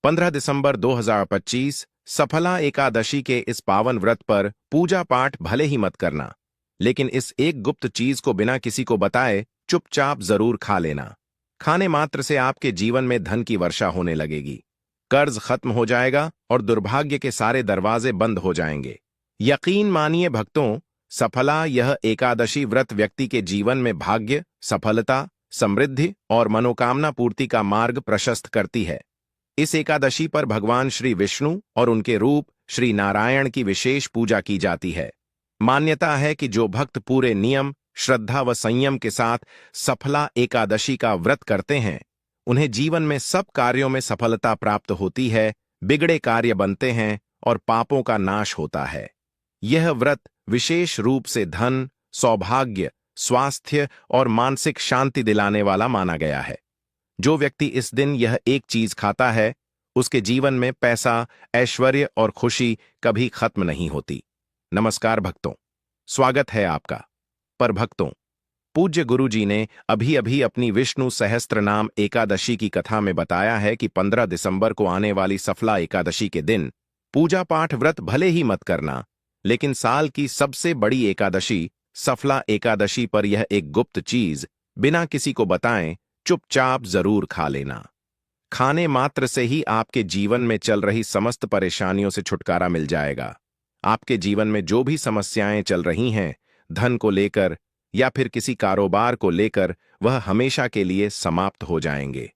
15 दिसंबर 2025 सफला एकादशी के इस पावन व्रत पर पूजा पाठ भले ही मत करना, लेकिन इस एक गुप्त चीज को बिना किसी को बताए चुपचाप जरूर खा लेना। खाने मात्र से आपके जीवन में धन की वर्षा होने लगेगी, कर्ज खत्म हो जाएगा और दुर्भाग्य के सारे दरवाजे बंद हो जाएंगे। यकीन मानिए भक्तों, सफला यह एकादशी व्रत व्यक्ति के जीवन में भाग्य, सफलता, समृद्धि और मनोकामना पूर्ति का मार्ग प्रशस्त करती है। इस एकादशी पर भगवान श्री विष्णु और उनके रूप श्री नारायण की विशेष पूजा की जाती है। मान्यता है कि जो भक्त पूरे नियम, श्रद्धा व संयम के साथ सफला एकादशी का व्रत करते हैं, उन्हें जीवन में सब कार्यों में सफलता प्राप्त होती है, बिगड़े कार्य बनते हैं और पापों का नाश होता है। यह व्रत विशेष रूप से धन, सौभाग्य, स्वास्थ्य और मानसिक शांति दिलाने वाला माना गया है। जो व्यक्ति इस दिन यह एक चीज खाता है, उसके जीवन में पैसा, ऐश्वर्य और खुशी कभी खत्म नहीं होती। नमस्कार भक्तों, स्वागत है आपका। पर भक्तों, पूज्य गुरु जी ने अभी अभी अपनी विष्णु सहस्त्र नाम एकादशी की कथा में बताया है कि 15 दिसंबर को आने वाली सफला एकादशी के दिन पूजा पाठ व्रत भले ही मत करना, लेकिन साल की सबसे बड़ी एकादशी सफला एकादशी पर यह एक गुप्त चीज बिना किसी को बताएं चुपचाप जरूर खा लेना। खाने मात्र से ही आपके जीवन में चल रही समस्त परेशानियों से छुटकारा मिल जाएगा। आपके जीवन में जो भी समस्याएं चल रही हैं, धन को लेकर या फिर किसी कारोबार को लेकर, वह हमेशा के लिए समाप्त हो जाएंगे।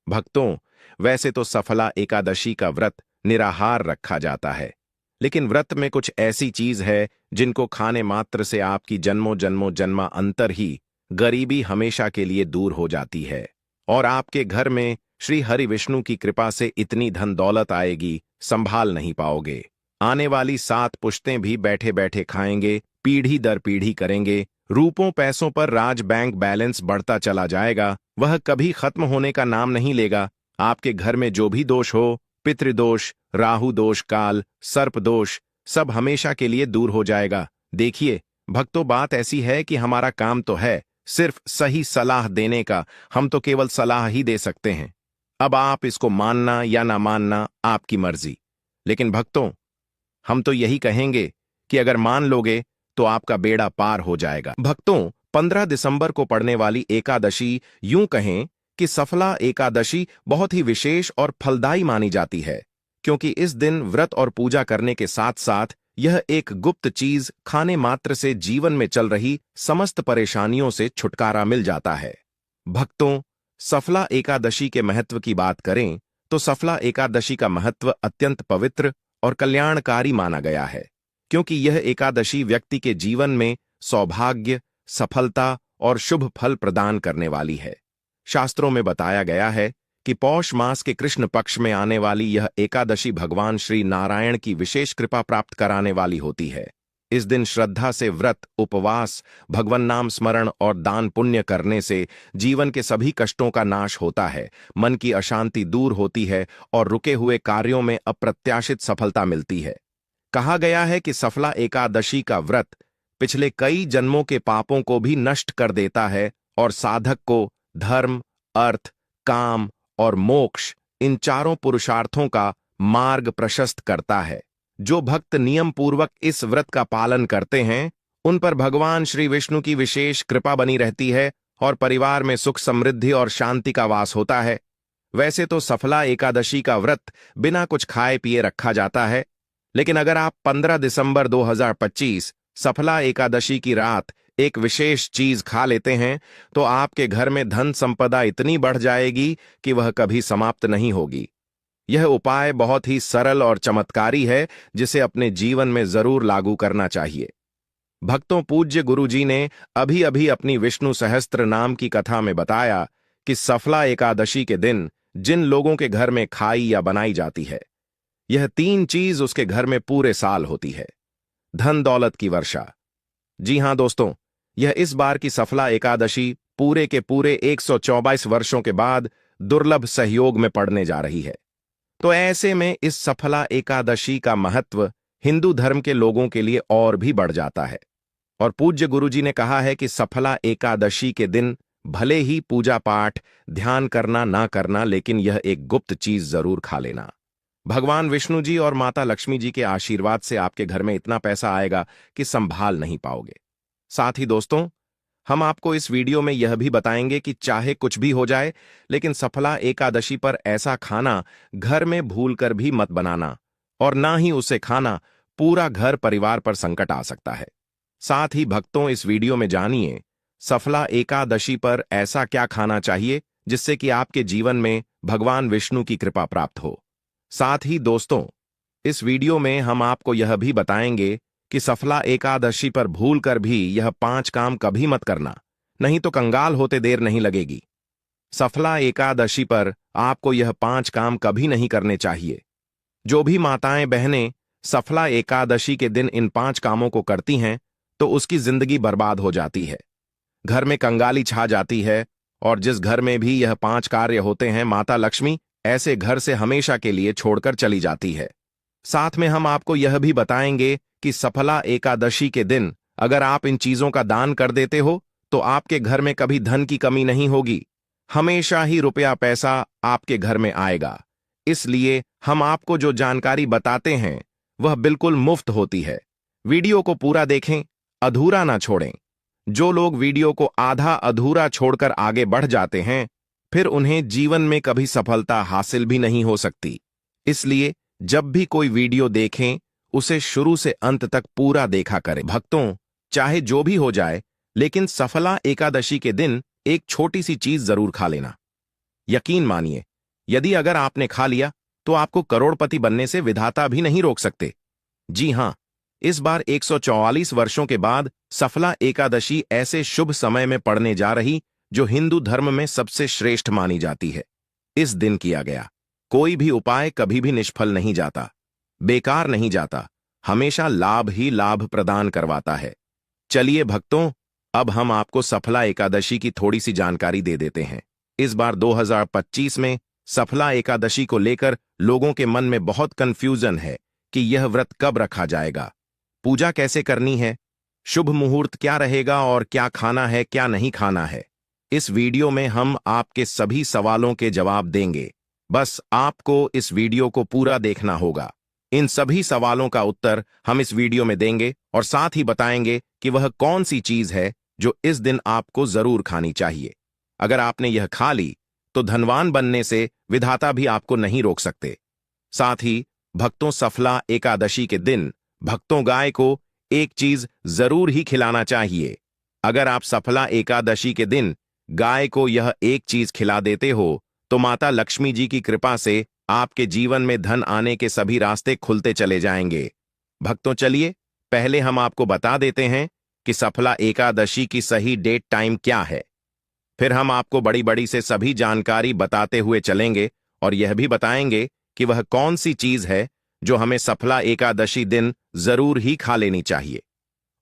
भक्तों, वैसे तो सफला एकादशी का व्रत निराहार रखा जाता है, लेकिन व्रत में कुछ ऐसी चीज है जिनको खाने मात्र से आपकी जन्मों जन्मों जन्मांतर ही गरीबी हमेशा के लिए दूर हो जाती है और आपके घर में श्री हरि विष्णु की कृपा से इतनी धन दौलत आएगी, संभाल नहीं पाओगे। आने वाली 7 पुश्तें भी बैठे बैठे खाएंगे, पीढ़ी दर पीढ़ी करेंगे। रूपों पैसों पर राज बैंक बैलेंस बढ़ता चला जाएगा, वह कभी खत्म होने का नाम नहीं लेगा। आपके घर में जो भी दोष हो, पितृदोष, राहु दोष, काल, सर्प दोष, सब हमेशा के लिए दूर हो जाएगा। देखिए भक्तों, बात ऐसी है कि हमारा काम तो है सिर्फ सही सलाह देने का, हम तो केवल सलाह ही दे सकते हैं। अब आप इसको मानना या ना मानना आपकी मर्जी, लेकिन भक्तों, हम तो यही कहेंगे कि अगर मान लोगे तो आपका बेड़ा पार हो जाएगा। भक्तों, 15 दिसंबर को पड़ने वाली एकादशी, यूं कहें कि सफला एकादशी, बहुत ही विशेष और फलदायी मानी जाती है, क्योंकि इस दिन व्रत और पूजा करने के साथ साथ यह एक गुप्त चीज खाने मात्र से जीवन में चल रही समस्त परेशानियों से छुटकारा मिल जाता है। भक्तों, सफला एकादशी के महत्व की बात करें तो सफला एकादशी का महत्व अत्यंत पवित्र और कल्याणकारी माना गया है, क्योंकि यह एकादशी व्यक्ति के जीवन में सौभाग्य, सफलता और शुभ फल प्रदान करने वाली है। शास्त्रों में बताया गया है कि पौष मास के कृष्ण पक्ष में आने वाली यह एकादशी भगवान श्री नारायण की विशेष कृपा प्राप्त कराने वाली होती है। इस दिन श्रद्धा से व्रत, उपवास, भगवान नाम स्मरण और दान पुण्य करने से जीवन के सभी कष्टों का नाश होता है, मन की अशांति दूर होती है और रुके हुए कार्यों में अप्रत्याशित सफलता मिलती है। कहा गया है कि सफला एकादशी का व्रत पिछले कई जन्मों के पापों को भी नष्ट कर देता है और साधक को धर्म, अर्थ, काम और मोक्ष, इन चारों पुरुषार्थों का मार्ग प्रशस्त करता है। जो भक्त नियम पूर्वक इस व्रत का पालन करते हैं, उन पर भगवान श्री विष्णु की विशेष कृपा बनी रहती है और परिवार में सुख, समृद्धि और शांति का वास होता है। वैसे तो सफला एकादशी का व्रत बिना कुछ खाए पिए रखा जाता है, लेकिन अगर आप 15 दिसंबर 2025 सफला एकादशी की रात एक विशेष चीज खा लेते हैं, तो आपके घर में धन संपदा इतनी बढ़ जाएगी कि वह कभी समाप्त नहीं होगी। यह उपाय बहुत ही सरल और चमत्कारी है, जिसे अपने जीवन में जरूर लागू करना चाहिए। भक्तों, पूज्य गुरु जी ने अभी अभी अपनी विष्णु सहस्त्र नाम की कथा में बताया कि सफला एकादशी के दिन जिन लोगों के घर में खाई या बनाई जाती है, यह 3 चीज उसके घर में पूरे साल होती है। धन दौलत की वर्षा। जी हां दोस्तों, यह इस बार की सफला एकादशी पूरे के पूरे 124 वर्षों के बाद दुर्लभ सहयोग में पड़ने जा रही है। तो ऐसे में इस सफला एकादशी का महत्व हिंदू धर्म के लोगों के लिए और भी बढ़ जाता है और पूज्य गुरुजी ने कहा है कि सफला एकादशी के दिन भले ही पूजा पाठ, ध्यान करना ना करना, लेकिन यह एक गुप्त चीज जरूर खा लेना। भगवान विष्णु जी और माता लक्ष्मी जी के आशीर्वाद से आपके घर में इतना पैसा आएगा कि संभाल नहीं पाओगे। साथ ही दोस्तों, हम आपको इस वीडियो में यह भी बताएंगे कि चाहे कुछ भी हो जाए, लेकिन सफला एकादशी पर ऐसा खाना घर में भूलकर भी मत बनाना, और ना ही उसे खाना पूरा घर परिवार पर संकट आ सकता है। साथ ही भक्तों, इस वीडियो में जानिए सफला एकादशी पर ऐसा क्या खाना चाहिए जिससे कि आपके जीवन में भगवान विष्णु की कृपा प्राप्त हो। साथ ही दोस्तों, इस वीडियो में हम आपको यह भी बताएंगे कि सफला एकादशी पर भूलकर भी यह 5 काम कभी मत करना, नहीं तो कंगाल होते देर नहीं लगेगी। सफला एकादशी पर आपको यह 5 काम कभी नहीं करने चाहिए। जो भी माताएं बहनें सफला एकादशी के दिन इन 5 कामों को करती हैं तो उसकी जिंदगी बर्बाद हो जाती है, घर में कंगाली छा जाती है, और जिस घर में भी यह 5 कार्य होते हैं, माता लक्ष्मी ऐसे घर से हमेशा के लिए छोड़कर चली जाती है। साथ में हम आपको यह भी बताएंगे कि सफला एकादशी के दिन अगर आप इन चीजों का दान कर देते हो तो आपके घर में कभी धन की कमी नहीं होगी, हमेशा ही रुपया पैसा आपके घर में आएगा। इसलिए हम आपको जो जानकारी बताते हैं वह बिल्कुल मुफ्त होती है। वीडियो को पूरा देखें, अधूरा ना छोड़ें। जो लोग वीडियो को आधा अधूरा छोड़कर आगे बढ़ जाते हैं, फिर उन्हें जीवन में कभी सफलता हासिल भी नहीं हो सकती। इसलिए जब भी कोई वीडियो देखें, उसे शुरू से अंत तक पूरा देखा करें। भक्तों, चाहे जो भी हो जाए, लेकिन सफला एकादशी के दिन एक छोटी सी चीज जरूर खा लेना। यकीन मानिए, यदि अगर आपने खा लिया तो आपको करोड़पति बनने से विधाता भी नहीं रोक सकते। जी हां, इस बार 144 वर्षों के बाद सफला एकादशी ऐसे शुभ समय में पड़ने जा रही जो हिंदू धर्म में सबसे श्रेष्ठ मानी जाती है। इस दिन किया गया कोई भी उपाय कभी भी निष्फल नहीं जाता, बेकार नहीं जाता, हमेशा लाभ ही लाभ प्रदान करवाता है। चलिए भक्तों, अब हम आपको सफला एकादशी की थोड़ी सी जानकारी दे देते हैं। इस बार 2025 में सफला एकादशी को लेकर लोगों के मन में बहुत कंफ्यूजन है कि यह व्रत कब रखा जाएगा, पूजा कैसे करनी है, शुभ मुहूर्त क्या रहेगा और क्या खाना है क्या नहीं खाना है। इस वीडियो में हम आपके सभी सवालों के जवाब देंगे। बस आपको इस वीडियो को पूरा देखना होगा। इन सभी सवालों का उत्तर हम इस वीडियो में देंगे और साथ ही बताएंगे कि वह कौन सी चीज है जो इस दिन आपको जरूर खानी चाहिए। अगर आपने यह खा ली तो धनवान बनने से विधाता भी आपको नहीं रोक सकते। साथ ही भक्तों, सफला एकादशी के दिन भक्तों गाय को एक चीज जरूर ही खिलाना चाहिए। अगर आप सफला एकादशी के दिन गाय को यह एक चीज खिला देते हो तो माता लक्ष्मी जी की कृपा से आपके जीवन में धन आने के सभी रास्ते खुलते चले जाएंगे। भक्तों, चलिए पहले हम आपको बता देते हैं कि सफला एकादशी की सही डेट टाइम क्या है। फिर हम आपको बड़ी बड़ी से सभी जानकारी बताते हुए चलेंगे और यह भी बताएंगे कि वह कौन सी चीज है जो हमें सफला एकादशी दिन जरूर ही खा लेनी चाहिए।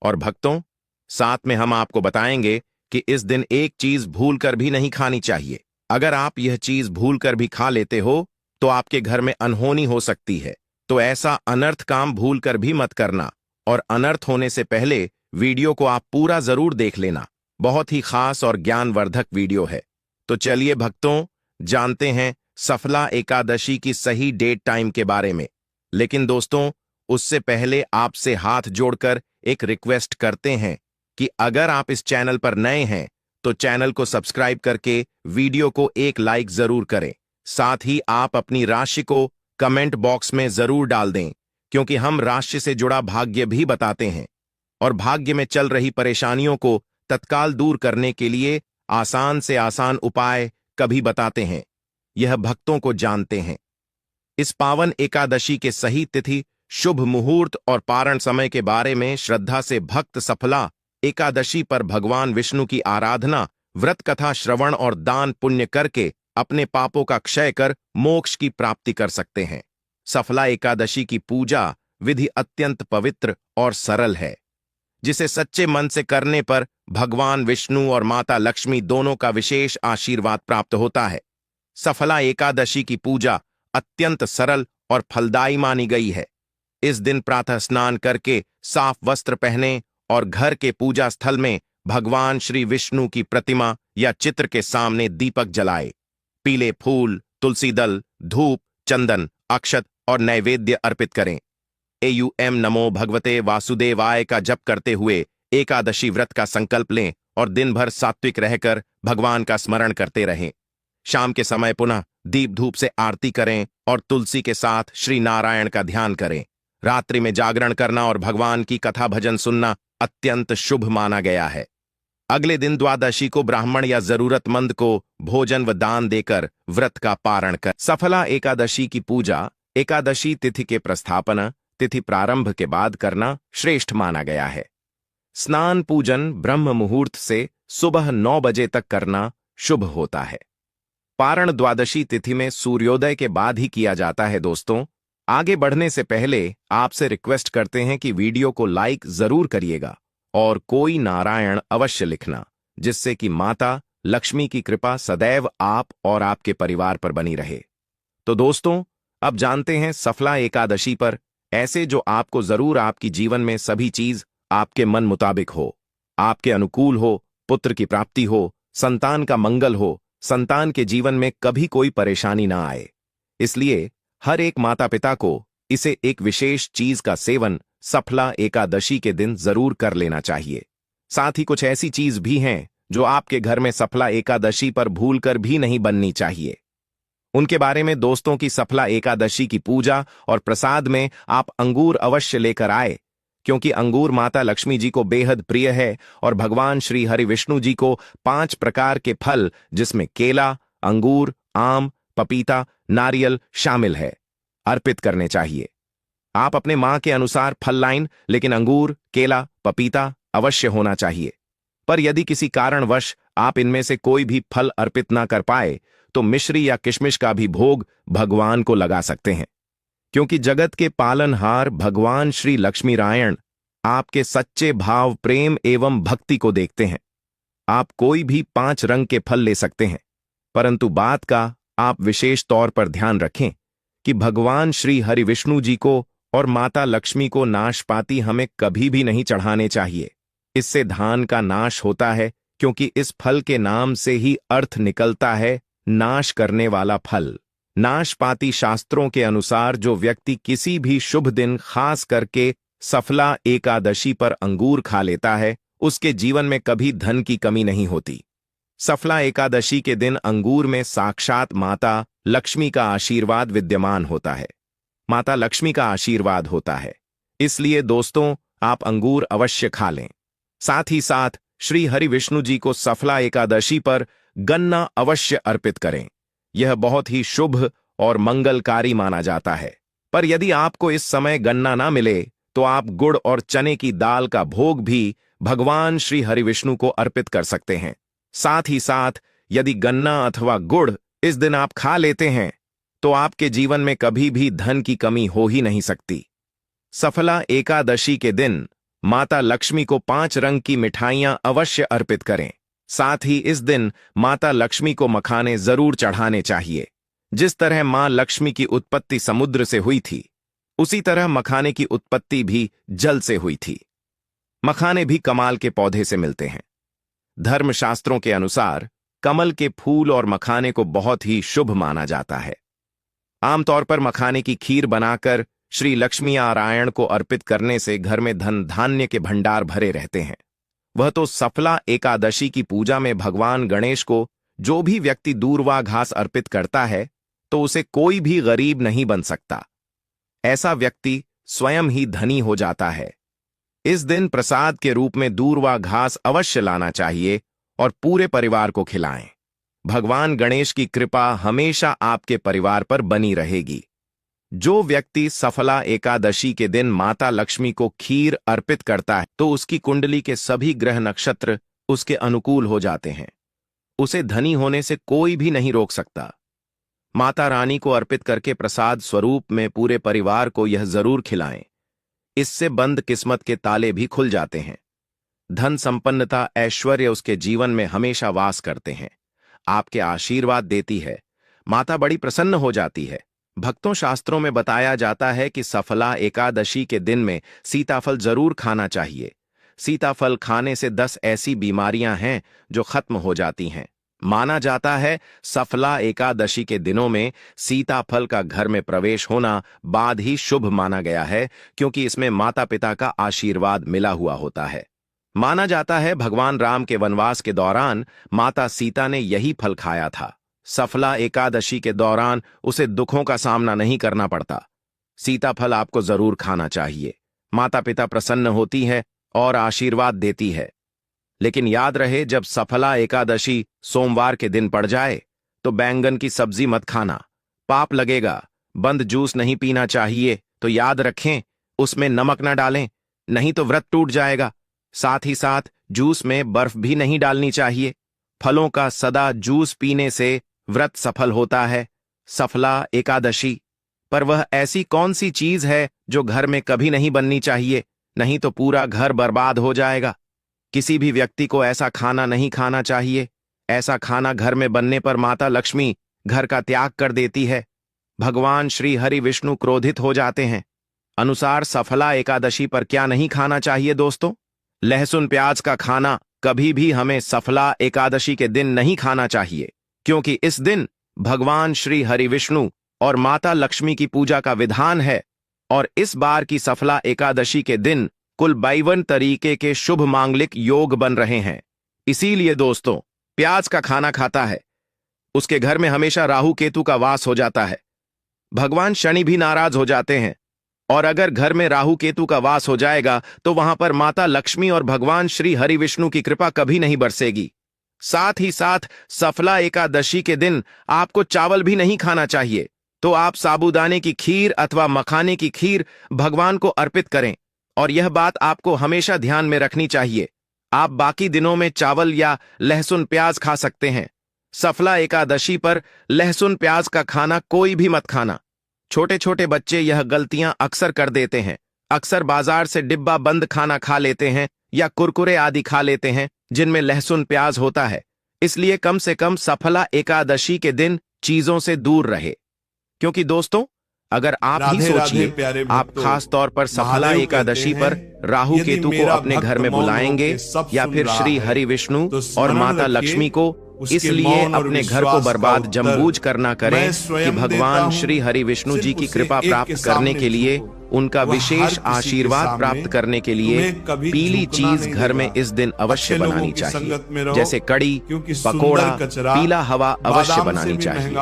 और भक्तों, साथ में हम आपको बताएंगे कि इस दिन एक चीज भूलकर भी नहीं खानी चाहिए। अगर आप यह चीज भूलकर भी खा लेते हो तो आपके घर में अनहोनी हो सकती है। तो ऐसा अनर्थ काम भूलकर भी मत करना, और अनर्थ होने से पहले वीडियो को आप पूरा जरूर देख लेना। बहुत ही खास और ज्ञानवर्धक वीडियो है। तो चलिए भक्तों, जानते हैं सफला एकादशी की सही डेट टाइम के बारे में। लेकिन दोस्तों, उससे पहले आपसे हाथ जोड़कर एक रिक्वेस्ट करते हैं कि अगर आप इस चैनल पर नए हैं तो चैनल को सब्सक्राइब करके वीडियो को एक लाइक जरूर करें। साथ ही आप अपनी राशि को कमेंट बॉक्स में जरूर डाल दें, क्योंकि हम राशि से जुड़ा भाग्य भी बताते हैं और भाग्य में चल रही परेशानियों को तत्काल दूर करने के लिए आसान से आसान उपाय कभी बताते हैं। यह भक्तों को जानते हैं। इस पावन एकादशी के सही तिथि, शुभ मुहूर्त और पारण समय के बारे में श्रद्धा से भक्त सफला एकादशी पर भगवान विष्णु की आराधना, व्रत कथा श्रवण और दान पुण्य करके अपने पापों का क्षय कर मोक्ष की प्राप्ति कर सकते हैं। सफला एकादशी की पूजा विधि अत्यंत पवित्र और सरल है, जिसे सच्चे मन से करने पर भगवान विष्णु और माता लक्ष्मी दोनों का विशेष आशीर्वाद प्राप्त होता है। सफला एकादशी की पूजा अत्यंत सरल और फलदायी मानी गई है। इस दिन प्रातः स्नान करके साफ वस्त्र पहने और घर के पूजा स्थल में भगवान श्री विष्णु की प्रतिमा या चित्र के सामने दीपक जलाए। पीले फूल, तुलसी दल, धूप, चंदन, अक्षत और नैवेद्य अर्पित करें। एयुएम नमो भगवते वासुदेवाय का जप करते हुए एकादशी व्रत का संकल्प लें और दिन भर सात्विक रहकर भगवान का स्मरण करते रहें। शाम के समय पुनः दीप धूप से आरती करें और तुलसी के साथ श्री नारायण का ध्यान करें। रात्रि में जागरण करना और भगवान की कथा भजन सुनना अत्यंत शुभ माना गया है। अगले दिन द्वादशी को ब्राह्मण या जरूरतमंद को भोजन व दान देकर व्रत का पारण कर। सफला एकादशी की पूजा एकादशी तिथि के प्रस्थापना तिथि प्रारंभ के बाद करना श्रेष्ठ माना गया है। स्नान पूजन ब्रह्म मुहूर्त से सुबह 9 बजे तक करना शुभ होता है। पारण द्वादशी तिथि में सूर्योदय के बाद ही किया जाता है। दोस्तों, आगे बढ़ने से पहले आपसे रिक्वेस्ट करते हैं कि वीडियो को लाइक जरूर करिएगा और कोई नारायण अवश्य लिखना, जिससे कि माता लक्ष्मी की कृपा सदैव आप और आपके परिवार पर बनी रहे। तो दोस्तों, अब जानते हैं सफला एकादशी पर ऐसे जो आपको जरूर आपकी जीवन में सभी चीज आपके मन मुताबिक हो, आपके अनुकूल हो, पुत्र की प्राप्ति हो, संतान का मंगल हो, संतान के जीवन में कभी कोई परेशानी ना आए। इसलिए हर एक माता पिता को इसे एक विशेष चीज का सेवन सफला एकादशी के दिन जरूर कर लेना चाहिए। साथ ही कुछ ऐसी चीज भी हैं जो आपके घर में सफला एकादशी पर भूलकर भी नहीं बननी चाहिए। उनके बारे में दोस्तों की सफला एकादशी की पूजा और प्रसाद में आप अंगूर अवश्य लेकर आए, क्योंकि अंगूर माता लक्ष्मी जी को बेहद प्रिय है और भगवान श्री हरि विष्णु जी को 5 प्रकार के फल जिसमें केला, अंगूर, आम, पपीता, नारियल शामिल है, अर्पित करने चाहिए। आप अपने मां के अनुसार फल लाइन, लेकिन अंगूर, केला, पपीता अवश्य होना चाहिए। पर यदि किसी कारणवश आप इनमें से कोई भी फल अर्पित ना कर पाए तो मिश्री या किशमिश का भी भोग भगवान को लगा सकते हैं, क्योंकि जगत के पालनहार भगवान श्री लक्ष्मी नारायण आपके सच्चे भाव, प्रेम एवं भक्ति को देखते हैं। आप कोई भी 5 रंग के फल ले सकते हैं, परंतु बात का आप विशेष तौर पर ध्यान रखें कि भगवान श्री हरि विष्णु जी को और माता लक्ष्मी को नाशपाती हमें कभी भी नहीं चढ़ाने चाहिए। इससे धान का नाश होता है, क्योंकि इस फल के नाम से ही अर्थ निकलता है नाश करने वाला फल। नाशपाती शास्त्रों के अनुसार जो व्यक्ति किसी भी शुभ दिन खास करके सफला एकादशी पर अंगूर खा लेता है, उसके जीवन में कभी धन की कमी नहीं होती। सफला एकादशी के दिन अंगूर में साक्षात माता लक्ष्मी का आशीर्वाद विद्यमान होता है, माता लक्ष्मी का आशीर्वाद होता है। इसलिए दोस्तों, आप अंगूर अवश्य खा लें। साथ ही साथ श्री हरि विष्णु जी को सफला एकादशी पर गन्ना अवश्य अर्पित करें। यह बहुत ही शुभ और मंगलकारी माना जाता है। पर यदि आपको इस समय गन्ना ना मिले तो आप गुड़ और चने की दाल का भोग भी भगवान श्री हरि विष्णु को अर्पित कर सकते हैं। साथ ही साथ यदि गन्ना अथवा गुड़ इस दिन आप खा लेते हैं तो आपके जीवन में कभी भी धन की कमी हो ही नहीं सकती। सफला एकादशी के दिन माता लक्ष्मी को 5 रंग की मिठाइयां अवश्य अर्पित करें। साथ ही इस दिन माता लक्ष्मी को मखाने जरूर चढ़ाने चाहिए। जिस तरह मां लक्ष्मी की उत्पत्ति समुद्र से हुई थी, उसी तरह मखाने की उत्पत्ति भी जल से हुई थी। मखाने भी कमाल के पौधे से मिलते हैं। धर्मशास्त्रों के अनुसार कमल के फूल और मखाने को बहुत ही शुभ माना जाता है। आमतौर पर मखाने की खीर बनाकर श्री लक्ष्मी नारायण को अर्पित करने से घर में धन धान्य के भंडार भरे रहते हैं। वह तो सफला एकादशी की पूजा में भगवान गणेश को जो भी व्यक्ति दूर्वा घास अर्पित करता है तो उसे कोई भी गरीब नहीं बन सकता। ऐसा व्यक्ति स्वयं ही धनी हो जाता है। इस दिन प्रसाद के रूप में दूर्वा घास अवश्य लाना चाहिए और पूरे परिवार को खिलाएं। भगवान गणेश की कृपा हमेशा आपके परिवार पर बनी रहेगी। जो व्यक्ति सफला एकादशी के दिन माता लक्ष्मी को खीर अर्पित करता है तो उसकी कुंडली के सभी ग्रह नक्षत्र उसके अनुकूल हो जाते हैं। उसे धनी होने से कोई भी नहीं रोक सकता। माता रानी को अर्पित करके प्रसाद स्वरूप में पूरे परिवार को यह जरूर खिलाएं। इससे बंद किस्मत के ताले भी खुल जाते हैं। धन संपन्नता, ऐश्वर्य उसके जीवन में हमेशा वास करते हैं। आपके आशीर्वाद देती है। माता बड़ी प्रसन्न हो जाती है। भक्तों, शास्त्रों में बताया जाता है कि सफला एकादशी के दिन में सीताफल जरूर खाना चाहिए। सीताफल खाने से 10 ऐसी बीमारियां हैं जो खत्म हो जाती हैं। माना जाता है सफला एकादशी के दिनों में सीताफल का घर में प्रवेश होना बाद ही शुभ माना गया है, क्योंकि इसमें माता पिता का आशीर्वाद मिला हुआ होता है। माना जाता है भगवान राम के वनवास के दौरान माता सीता ने यही फल खाया था। सफला एकादशी के दौरान उसे दुखों का सामना नहीं करना पड़ता। सीताफल आपको जरूर खाना चाहिए। माता पिता प्रसन्न होती है और आशीर्वाद देती है। लेकिन याद रहे, जब सफला एकादशी सोमवार के दिन पड़ जाए तो बैंगन की सब्जी मत खाना, पाप लगेगा। बंद जूस नहीं पीना चाहिए, तो याद रखें उसमें नमक न डालें, नहीं तो व्रत टूट जाएगा। साथ ही साथ जूस में बर्फ भी नहीं डालनी चाहिए। फलों का सदा जूस पीने से व्रत सफल होता है। सफला एकादशी पर वह ऐसी कौन सी चीज है जो घर में कभी नहीं बननी चाहिए, नहीं तो पूरा घर बर्बाद हो जाएगा। किसी भी व्यक्ति को ऐसा खाना नहीं खाना चाहिए। ऐसा खाना घर में बनने पर माता लक्ष्मी घर का त्याग कर देती है। भगवान श्री हरि विष्णु क्रोधित हो जाते हैं। अनुसार सफला एकादशी पर क्या नहीं खाना चाहिए दोस्तों? लहसुन प्याज का खाना कभी भी हमें सफला एकादशी के दिन नहीं खाना चाहिए, क्योंकि इस दिन भगवान श्री हरि विष्णु और माता लक्ष्मी की पूजा का विधान है। और इस बार की सफला एकादशी के दिन कुल 52 तरीके के शुभ मांगलिक योग बन रहे हैं। इसीलिए दोस्तों, प्याज का खाना खाता है उसके घर में हमेशा राहु केतु का वास हो जाता है। भगवान शनि भी नाराज हो जाते हैं। और अगर घर में राहु केतु का वास हो जाएगा तो वहां पर माता लक्ष्मी और भगवान श्री हरि विष्णु की कृपा कभी नहीं बरसेगी। साथ ही साथ सफला एकादशी के दिन आपको चावल भी नहीं खाना चाहिए। तो आप साबूदाने की खीर अथवा मखाने की खीर भगवान को अर्पित करें। और यह बात आपको हमेशा ध्यान में रखनी चाहिए। आप बाकी दिनों में चावल या लहसुन प्याज खा सकते हैं। सफला एकादशी पर लहसुन प्याज का खाना कोई भी मत खाना। छोटे छोटे बच्चे यह गलतियां अक्सर कर देते हैं। अक्सर बाजार से डिब्बा बंद खाना खा लेते हैं या कुरकुरे आदि खा लेते हैं जिनमें लहसुन प्याज होता है। इसलिए कम से कम सफला एकादशी के दिन चीजों से दूर रहे। क्योंकि दोस्तों, अगर आप ही सोचिए, आप खास तौर पर सफला एकादशी पर राहु केतु को अपने घर में बुलाएंगे या फिर श्री हरि विष्णु और माता लक्ष्मी को, इसलिए अपने घर को बर्बाद जमबूझ करना करें कि भगवान श्री हरि विष्णु जी की कृपा प्राप्त करने के लिए, उनका विशेष आशीर्वाद प्राप्त करने के लिए पीली चीज घर में इस दिन अवश्य बनानी चाहिए। जैसे कड़ी, पकोड़ा, पीला हवा अवश्य बनानी चाहिए,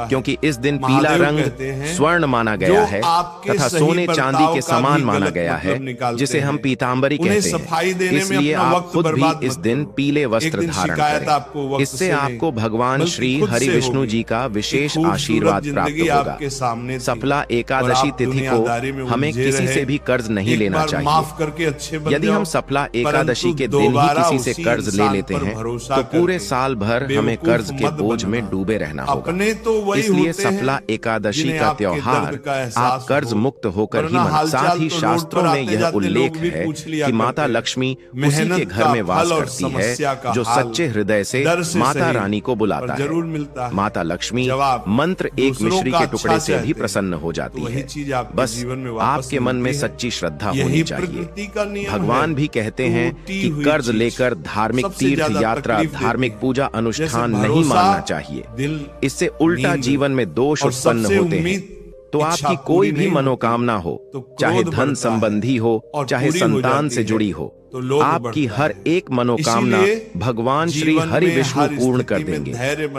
क्योंकि इस दिन पीला रंग स्वर्ण माना गया है तथा सोने चांदी के समान माना गया है, जिसे हम पीतांबरी कहते हैं। इसलिए आप खुद भी इस दिन पीले वस्त्र धारण करें। इससे आपको भगवान श्री हरि विष्णु जी का विशेष आशीर्वाद प्राप्त होगा। सफला एकादशी तिथि को हमें किसी से भी कर्ज नहीं लेना चाहिए। यदि हम सफला एकादशी के दिन ही किसी से कर्ज ले लेते हैं तो पूरे साल भर हमें कर्ज के बोझ में डूबे रहना होगा। इसलिए सफला एकादशी का त्योहार आप कर्ज मुक्त होकर ही मनाएं। साथ ही शास्त्रों में यह उल्लेख है कि माता लक्ष्मी उसी के घर में वास करती है जो सच्चे हृदय से माता रानी को बुलाता है। माता लक्ष्मी मंत्र एक मिश्री के टुकड़े से भी प्रसन्न हो जाती है। बस आपके मन में सच्ची श्रद्धा होनी चाहिए। भगवान भी कहते हैं कि कर्ज लेकर धार्मिक तीर्थ यात्रा, धार्मिक पूजा अनुष्ठान नहीं मानना चाहिए। इससे उल्टा जीवन में दोष उत्पन्न होते हैं। तो आपकी कोई भी मनोकामना हो, चाहे धन संबंधी हो, चाहे संतान से जुड़ी हो, आपकी हर एक मनोकामना भगवान श्री हरि विष्णु पूर्ण कर देंगे।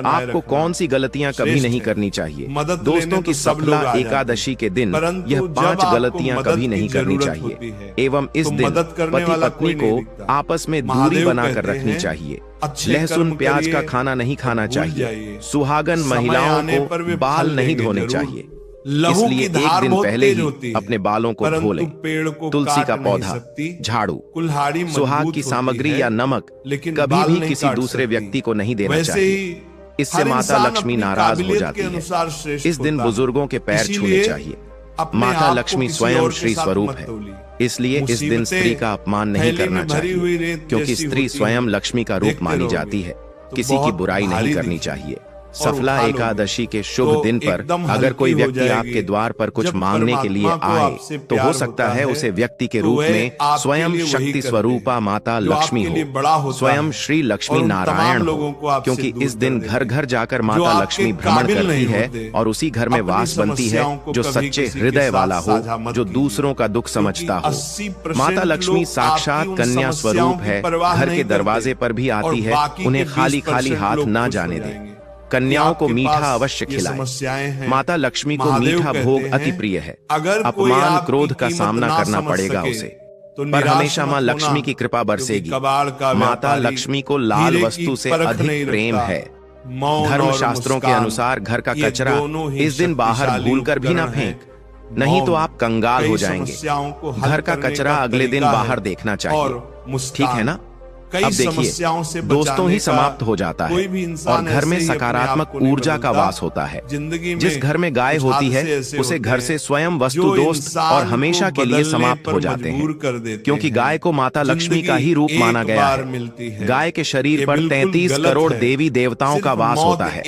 आपको कौन सी गलतियां कभी नहीं करनी चाहिए। दोस्तों की सफला एकादशी के दिन यह 5 गलतियां कभी नहीं करनी चाहिए। एवं इस दिन पति पत्नी को आपस में दूरी बनाकर रखनी चाहिए। लहसुन प्याज का खाना नहीं खाना चाहिए। सुहागन महिलाओं को बाल नहीं धोने चाहिए। इसलिए एक दिन पहले ही अपने बालों को धो लें। तुलसी का पौधा, झाड़ू, सुहाग की सामग्री या नमक कभी भी किसी दूसरे व्यक्ति को नहीं देना चाहिए। इससे माता लक्ष्मी नाराज हो जाती है। इस दिन बुजुर्गों के पैर छूने चाहिए। माता लक्ष्मी स्वयं श्री स्वरूप है, इसलिए इस दिन स्त्री का अपमान नहीं करना चाहिए, क्योंकि स्त्री स्वयं लक्ष्मी का रूप मानी जाती है। किसी की बुराई नहीं करनी चाहिए। सफला एकादशी के शुभ दिन पर अगर कोई व्यक्ति आपके द्वार पर कुछ मांगने के लिए आए तो हो सकता है उसे व्यक्ति के रूप में स्वयं शक्ति स्वरूपा माता लक्ष्मी हो, स्वयं श्री लक्ष्मी नारायण हो, क्योंकि इस दिन घर घर जाकर माता लक्ष्मी भ्रमण करती है और उसी घर में वास बनती है जो सच्चे हृदय वाला हो, जो दूसरों का दुख समझता हो। माता लक्ष्मी साक्षात कन्या स्वरूप है, घर के दरवाजे पर भी आती है, उन्हें खाली खाली हाथ ना जाने दे। कन्याओं को मीठा अवश्य खिलाएं। माता लक्ष्मी को मीठा भोग अति प्रिय है। अपमान क्रोध का सामना करना पड़ेगा उसे, पर हमेशा माँ लक्ष्मी की कृपा बरसेगी। माता लक्ष्मी को लाल वस्तु से अधिक प्रेम है। धर्म शास्त्रों के अनुसार घर का कचरा इस दिन बाहर भूलकर भी ना फेंक, नहीं तो आप कंगाल हो जाएंगे। घर का कचरा अगले दिन बाहर देखना चाहिए, ठीक है ना? अब देखिए, दोस्तों ही समाप्त हो जाता है और घर में सकारात्मक ऊर्जा का वास होता है। जिस घर में गाय होती है उसे घर से स्वयं वस्तु दोस्त और हमेशा के लिए समाप्त हो जाते हैं, क्योंकि गाय को माता लक्ष्मी का ही रूप माना गया है। गाय के शरीर पर 33 करोड़ देवी देवताओं का वास होता है,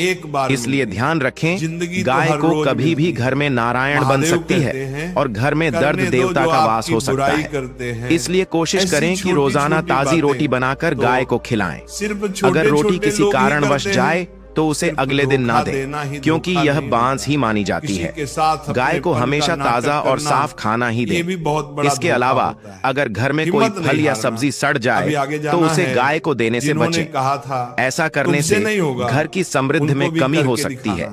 इसलिए ध्यान रखें, गाय को कभी भी घर में नारायण बन सकती है और घर में दर्द देवता का वास हो सकता है। इसलिए कोशिश करें कि रोजाना ताजी रोटी बना कर गाय को खिलाएं। अगर रोटी किसी कारणवश जाए तो उसे अगले दिन ना दें, क्योंकि यह बांस ही मानी जाती है। गाय को हमेशा ताजा और साफ खाना ही दें। इसके अलावा अगर घर में कोई फल या सब्जी सड़ जाए तो उसे गाय को देने से बचें। ऐसा करने से घर की समृद्धि में कमी हो सकती है।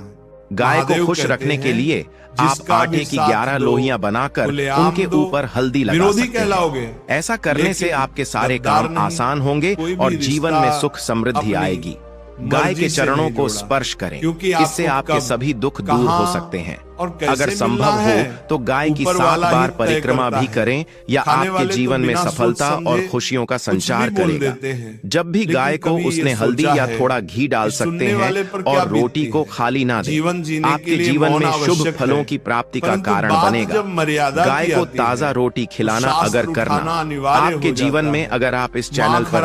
गाय को खुश रखने के लिए आप आटे की 11 लोहियां बनाकर उनके ऊपर हल्दी लगा सकते हैं। ऐसा करने से आपके सारे काम आसान होंगे और जीवन में सुख समृद्धि आएगी। गाय के चरणों को स्पर्श करें, इससे आपके सभी दुख दूर हो सकते हैं। अगर संभव हो तो गाय की 7 बार परिक्रमा भी करें, या आपके जीवन में सफलता और खुशियों का संचार करेगा। जब भी गाय को उसने हल्दी या थोड़ा घी डाल सकते हैं और रोटी को खाली ना दें। आपके जीवन में शुभ फलों की प्राप्ति का कारण बनेगा। गाय को ताजा रोटी खिलाना अगर करना आपके जीवन में, अगर आप इस चैनल पर